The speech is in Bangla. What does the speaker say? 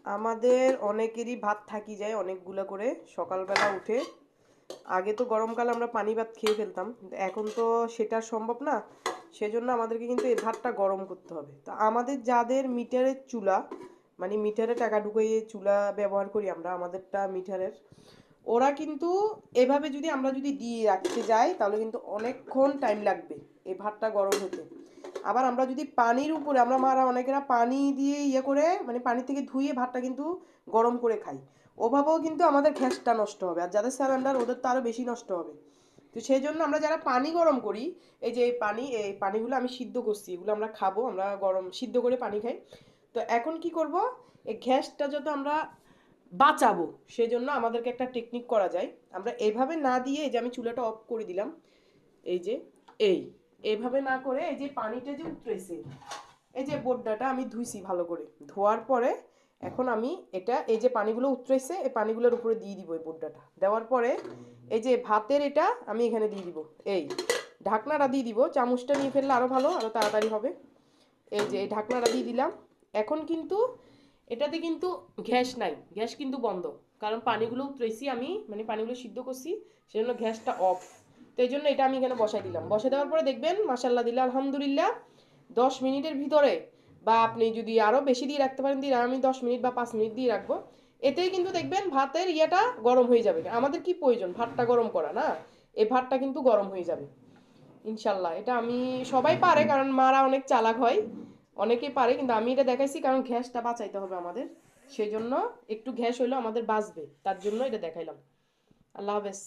আমাদের অনেকেরই ভাত থাকি যায় অনেকগুলো করে সকালবেলা উঠে। আগে তো গরমকালে আমরা পানি ভাত খেয়ে ফেলতাম, কিন্তু এখন তো সেটা সম্ভব না। সেজন্য আমাদেরকে কিন্তু এই ভাতটা গরম করতে হবে। তো আমাদের যাদের মিটারের চুলা, মানে মিটারে টাকা ঢুকিয়ে চুলা ব্যবহার করি আমরা, আমাদেরটা মিটারের, ওরা কিন্তু এভাবে যদি আমরা যদি দিয়ে রাখতে যাই তাহলে কিন্তু অনেকক্ষণ টাইম লাগবে এই ভাতটা গরম হতে। আবার আমরা যদি পানির উপরে, আমরা মারা অনেকেরা পানি দিয়ে ইয়ে করে, মানে পানি থেকে ধুয়ে ভাতটা কিন্তু গরম করে খাই, ওভাবেও কিন্তু আমাদের গ্যাসটা নষ্ট হবে। আর যাদের সিলিন্ডার ওদের তো আরও বেশি নষ্ট হবে। তো সেই জন্য আমরা যারা পানি গরম করি, এই যে এই পানিগুলো আমি সিদ্ধ করছি, এগুলো আমরা খাবো, আমরা গরম সিদ্ধ করে পানি খাই। তো এখন কি করব, এই গ্যাসটা যত আমরা বাঁচাবো সেজন্য আমাদেরকে একটা টেকনিক করা যায়। আমরা এইভাবে না দিয়ে, এই যে আমি চুলাটা অফ করে দিলাম, এই যে এই এইভাবে না করে, এই যে পানিটা যে উতরেছে, এই যে বোড্ডাটা আমি ধুইছি ভালো করে, ধোয়ার পরে এখন আমি এটা, এই যে পানিগুলো উতরেছে এই পানিগুলোর উপরে দিয়ে দিব এই বোড্ডাটা। দেওয়ার পরে এই যে ভাতের এটা আমি এখানে দিয়ে দিব, এই ঢাকনাটা দিয়ে দিব। চামচটা নিয়ে ফেললে আরও ভালো, আরও তাড়াতাড়ি হবে। এই যে এই ঢাকনাটা দিয়ে দিলাম। এখন কিন্তু এটাতে কিন্তু গ্যাস নাই, গ্যাস কিন্তু বন্ধ, কারণ পানিগুলো উতরেছি আমি, মানে পানিগুলো সিদ্ধ করছি, সেজন্য গ্যাসটা অফ। তো এই জন্য এটা আমি এখানে বসাই দিলাম। বসে দেওয়ার পরে দেখবেন মাশাল্লাহ দিল্লা আলহামদুলিল্লাহ 10 মিনিটের ভিতরে, বা আপনি যদি আরও বেশি দিয়ে রাখতে পারেন দিয়ে, আমি 10 মিনিট বা 5 মিনিট দিয়ে রাখবো, এতেই কিন্তু দেখবেন ভাতের ইয়েটা গরম হয়ে যাবে। আমাদের কি প্রয়োজন ভাতটা গরম করা, না? এই ভাতটা কিন্তু গরম হয়ে যাবে ইনশাল্লাহ। এটা আমি, সবাই পারে কারণ মারা অনেক চালাক হয়, অনেকেই পারে, কিন্তু আমি এটা দেখাইছি কারণ গ্যাসটা বাঁচাইতে হবে আমাদের। সেই জন্য একটু গ্যাস হইলেও আমাদের বাঁচবে, তার জন্য এটা দেখাইলাম। আল্লাহ হাফেজ।